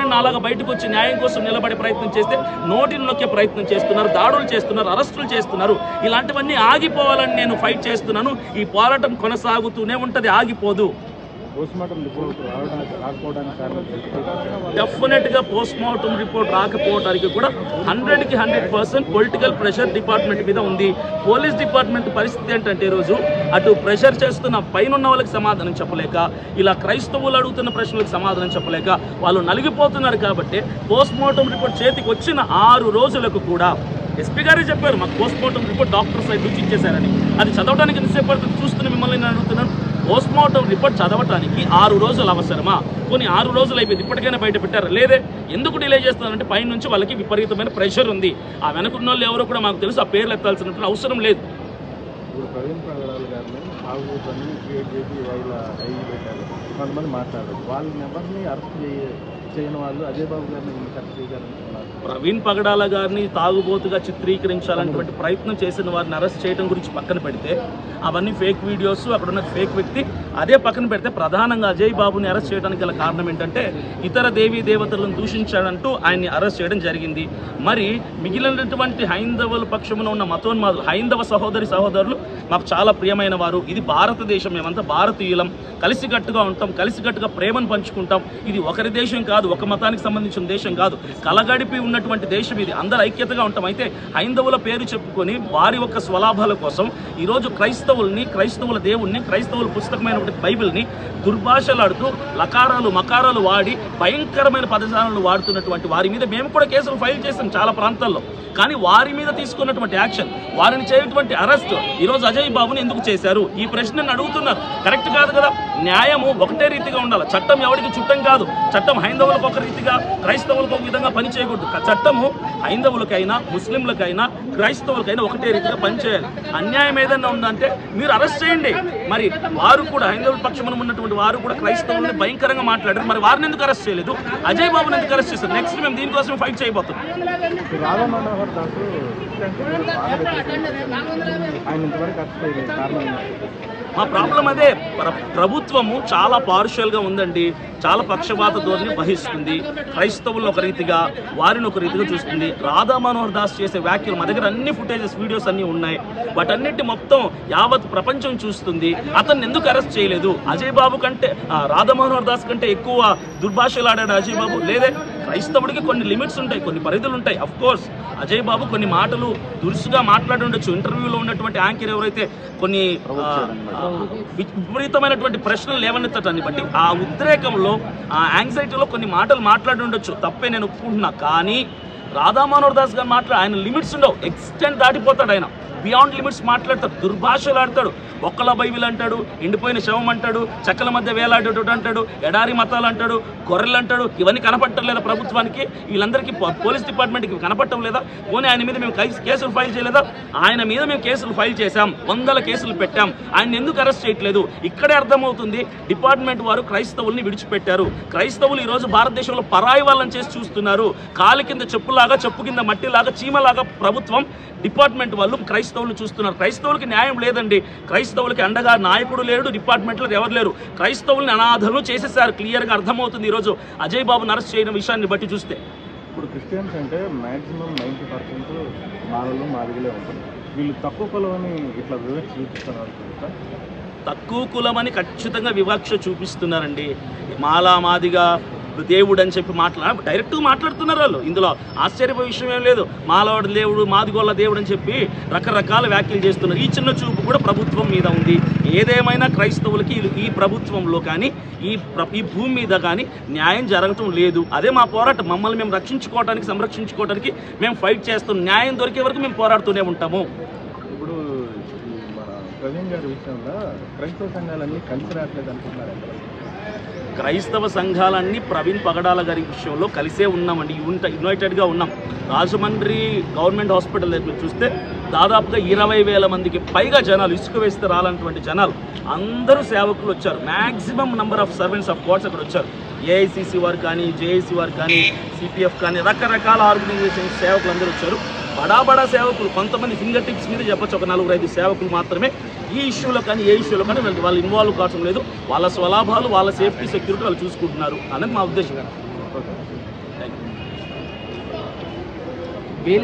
ఎవరైనా నాలాగా బయటకు వచ్చి న్యాయం కోసం నిలబడే ప్రయత్నం చేస్తే నోటిని నొక్కే ప్రయత్నం చేస్తున్నారు, దాడులు చేస్తున్నారు, అరెస్టులు చేస్తున్నారు. ఇలాంటివన్నీ ఆగిపోవాలని నేను ఫైట్ చేస్తున్నాను. ఈ పోరాటం కొనసాగుతూనే ఉంటుంది, ఆగిపోదు. డెఫినెట్గా పోస్ట్మార్టం రిపోర్ట్ రాకపోవడానికి కూడా 100కి 100% పొలిటికల్ ప్రెషర్ డిపార్ట్మెంట్ మీద ఉంది. పోలీస్ డిపార్ట్మెంట్ పరిస్థితి ఏంటంటే ఈరోజు అటు ప్రెషర్ చేస్తున్న పైన ఉన్న వాళ్ళకి సమాధానం చెప్పలేక, ఇలా క్రైస్తవులు అడుగుతున్న ప్రశ్నలకు సమాధానం చెప్పలేక వాళ్ళు నలిగిపోతున్నారు. కాబట్టి పోస్ట్మార్టం రిపోర్ట్ చేతికి వచ్చిన 6 రోజులకు కూడా ఎస్పీ గారే చెప్పారు, మాకు పోస్ట్మార్టం రిపోర్ట్ డాక్టర్ సైడ్ నుంచి ఇచ్చేశారని. అది చదవడానికి ఎంతసేపు పడుతుంది చూస్తున్న మిమ్మల్ని నేను అడుగుతున్నాను. పోస్ట్మార్టం రిపోర్ట్ చదవటానికి 6 రోజులు అవసరమా? కొన్ని 6 రోజులు అయిపోయింది, ఇప్పటికైనా బయట పెట్టారు. లేదే, ఎందుకు డిలే చేస్తున్నారంటే పైన నుంచి వాళ్ళకి విపరీతమైన ప్రెషర్ ఉంది. ఆ వెనకున్న వాళ్ళు ఎవరో కూడా మాకు తెలుసు, ఆ పేర్లు ఎత్తాల్సినటువంటి అవసరం లేదు. కొంతమంది మాట్లాడారు, వాళ్ళని ఎవరిని అరెస్ట్ చేయని వాళ్ళు అజయ్ బాబు గారిని ప్రవీణ్ పగడాల గారిని తాగుబోతుగా చిత్రీకరించాలన్నటువంటి ప్రయత్నం చేసిన వారిని అరెస్ట్ చేయడం గురించి పక్కన పెడితే, అవన్నీ ఫేక్ వీడియోస్, అక్కడ ఉన్న ఫేక్ వ్యక్తి అదే పక్కన పెడితే, ప్రధానంగా అజయ్ బాబుని అరెస్ట్ చేయడానికి గల కారణం ఏంటంటే ఇతర దేవీ దేవతలను దూషించాడంటూ ఆయన్ని అరెస్ట్ చేయడం జరిగింది. మరి మిగిలినటువంటి హైందవుల పక్షమున ఉన్న మతోన్మాదులు, హైందవ సహోదరులు మాకు చాలా ప్రియమైన వారు. ఇది భారతదేశం, మేమంతా భారతీయులం, కలిసికట్టుగా ఉంటాం, కలిసికట్టుగా ప్రేమను పంచుకుంటాం. ఇది ఒకరి దేశం కాదు, ఒక మతానికి సంబంధించిన దేశం కాదు, కలగడిపి ఉన్నటువంటి దేశం ఇది. అందరూ ఐక్యతగా ఉంటాం. అయితే హైందవుల పేరు చెప్పుకొని వారి యొక్క స్వలాభాల కోసం ఈరోజు క్రైస్తవుల దేవుణ్ణి, క్రైస్తవుల పుస్తకమైనటువంటి బైబిల్ని దుర్భాషలాడుతూ లకారాలు మకారాలు వాడి భయంకరమైన పదజాలను వాడుతున్నటువంటి వారి మీద మేము కూడా కేసులు ఫైల్ చేసాం చాలా ప్రాంతాల్లో. కానీ వారి మీద తీసుకున్నటువంటి యాక్షన్, వారిని చేయటువంటి అరెస్ట్ ఈరోజు అజయ్ బాబుని ఎందుకు చేశారు? ఈ ప్రశ్నను అడుగుతున్నారు. కరెక్ట్ కాదు కదా. న్యాయము ఒకటే రీతిగా ఉండాలి. చట్టం ఎవరికి చుట్టం కాదు. చట్టం హైందవులకు ఒక రీతిగా, క్రైస్తవులకు ఒక విధంగా పనిచేయకూడదు. చట్టము హైందవులకైనా, ముస్లింలకైనా, క్రైస్తవులకైనా ఒకటే రీతిగా పనిచేయాలి. అన్యాయం ఏదైనా ఉందంటే మీరు అరెస్ట్ చేయండి. మరి వారు కూడా హైందవుల పక్షమున ఉన్నటువంటి వారు కూడా క్రైస్తవుల్ని భయంకరంగా మాట్లాడారు. మరి వారిని ఎందుకు అరెస్ట్ చేయలేదు? అజయ్ బాబుని ఎందుకు అరెస్ట్ చేస్తారు? నెక్స్ట్ మేము దీనికోసం ఫైట్ చేయబోతున్నాం. మా ప్రాబ్లం అదే, ప్రభుత్వము చాలా పార్షియల్గా ఉందండి, చాలా పక్షపాత ధోరణి వహిస్తుంది. క్రైస్తవులను ఒక రీతిగా, వారిని ఒక రీతిగా చూస్తుంది. రాధా మనోహర్ దాస్ చేసే వ్యాఖ్యలు మా దగ్గర అన్ని ఫుటేజెస్, వీడియోస్ అన్నీ ఉన్నాయి. వాటన్నిటి మొత్తం యావత్ ప్రపంచం చూస్తుంది. అతన్ని ఎందుకు అరెస్ట్ చేయలేదు? అజయ్ బాబు కంటే, రాధా మనోహర్ దాస్ కంటే ఎక్కువ దుర్భాషలు ఆడాడు అజయ్ బాబు? లేదే. క్రైస్తవుడికి కొన్ని లిమిట్స్ ఉంటాయి, కొన్ని పరిధులు ఉంటాయి. అఫ్ కోర్స్ అజయ్ బాబు కొన్ని మాటలు దురుసుగా మాట్లాడి ఉండొచ్చు. ఇంటర్వ్యూలో ఉన్నటువంటి యాంకర్ ఎవరైతే కొన్ని విపరీతమైనటువంటి ప్రశ్నలు లేవనెత్తటాన్ని బట్టి ఆ ఉద్రేకంలో, ఆ యాంగ్జైటీలో కొన్ని మాటలు మాట్లాడి ఉండొచ్చు, తప్పే నేను ఒప్పుకుంటున్నా. కానీ రాధా మనోహర్ దాస్ గారు ఆయన లిమిట్స్ ఉండవు, ఎక్స్టెంట్ దాటిపోతాడు. ఆయన బియాండ్ లిమిట్స్ మాట్లాడతాడు, దుర్భాషలు ఆడతాడు. ఒక్కల బైబిల్ అంటాడు, ఎండిపోయిన శవం అంటాడు, చెక్కల మధ్య వేలాడేటట్టు అంటాడు, ఎడారి మతాలు అంటాడు, గొర్రెలు అంటాడు. ఇవన్నీ కనపడటం లేదా ప్రభుత్వానికి? వీళ్ళందరికీ పోలీస్ డిపార్ట్మెంట్కి కనపడటం లేదా? పోనీ ఆయన మీద మేము కేసులు ఫైల్ చేయలేదా? ఆయన మీద మేము కేసులు ఫైల్ చేశాం, 100 కేసులు పెట్టాం. ఆయన ఎందుకు అరెస్ట్ చేయట్లేదు? ఇక్కడే అర్థమవుతుంది డిపార్ట్మెంట్ వారు క్రైస్తవుల్ని విడిచిపెట్టారు. క్రైస్తవులు ఈరోజు భారతదేశంలో పరాయి వాళ్ళని చేసి చూస్తున్నారు. కాలు కింద చెప్పులాగా, చెప్పు కింద మట్టిలాగా, చీమలాగా ప్రభుత్వం, డిపార్ట్మెంట్ వాళ్ళు క్రైస్తవులు చూస్తున్నారు. క్రైస్తవులకి న్యాయం లేదండి. క్రైస్తవులకి అండగా నాయకుడు లేడు, డిపార్ట్మెంట్లో ఎవరు లేరు. క్రైస్తవుల్ని అనాథలు చేసేసారు. క్లియర్గా అర్థమవుతుంది ఈరోజు అజయ్ బాబుని అరెస్ట్ చేయడం విషయాన్ని బట్టి చూస్తే. ఇప్పుడు క్రిస్టియన్స్ అంటే మ్యాక్సిమం 90% మాలలు మాదిగలే ఉంటుంది. వీళ్ళు తక్కువ కులమని ఇట్లా వివక్ష చూపిస్తున్నారు. తక్కువ కులమని ఖచ్చితంగా వివక్ష చూపిస్తున్నారండి. మాలా మాదిగా దేవుడు అని చెప్పి డైరెక్ట్గా మాట్లాడుతున్నారు వాళ్ళు. ఇందులో ఆశ్చర్యపోయే విషయం ఏం లేదు. మాలవాడు దేవుడు, మాదిగోళ్ళ దేవుడు అని చెప్పి రకరకాల వ్యాఖ్యలు చేస్తున్నారు. ఈ చిన్న చూపు కూడా ప్రభుత్వం మీద ఉంది. ఏదేమైనా క్రైస్తవులకి ఈ ప్రభుత్వంలో కానీ, ఈ భూమి మీద కానీ న్యాయం జరగటం లేదు. అదే మా పోరాటం. మమ్మల్ని మేము రక్షించుకోవడానికి, సంరక్షించుకోవడానికి మేము ఫైట్ చేస్తాం. న్యాయం దొరికే వరకు మేము పోరాడుతూనే ఉంటాము. ఇప్పుడు మన ప్రవీణ్ గారి విషయంలో క్రైస్తవ సంఘాలన్నీ కలిసి రావట్లేదు అనుకుంటున్నారు. క్రైస్తవ సంఘాలన్నీ ప్రవీణ్ పగడాల గారి విషయంలో కలిసే ఉన్నామండి, యునైటెడ్గా ఉన్నాం. రాజమండ్రి గవర్నమెంట్ హాస్పిటల్ దగ్గర చూస్తే దాదాపుగా 20,000 మందికి పైగా జనాలు, ఇసుక వేస్తే రాలన్నటువంటి జనాలు అందరూ సేవకులు వచ్చారు. Maximum number of servants of gods అక్కడ వచ్చారు. ఏఐసిసి వారు కానీ, జేఏసీ వారు కానీ, సిపిఎఫ్ కానీ, రకరకాల ఆర్గనైజేషన్ సేవకులు అందరూ వచ్చారు. బడా సేవకులు, కొంతమంది ఫింగర్ టిప్స్ మీద చెప్పచ్చు, ఒక 4-5 సేవకులు మాత్రమే ఈ ఇష్యూలో కానీ, ఏ ఇష్యూలో కానీ వాళ్ళు ఇన్వాల్వ్ కావడం లేదు. వాళ్ళ స్వలాభాలు, వాళ్ళ సేఫ్టీ, సెక్యూరిటీ వాళ్ళు చూసుకుంటున్నారు అనేది మా ఉద్దేశం. యూ.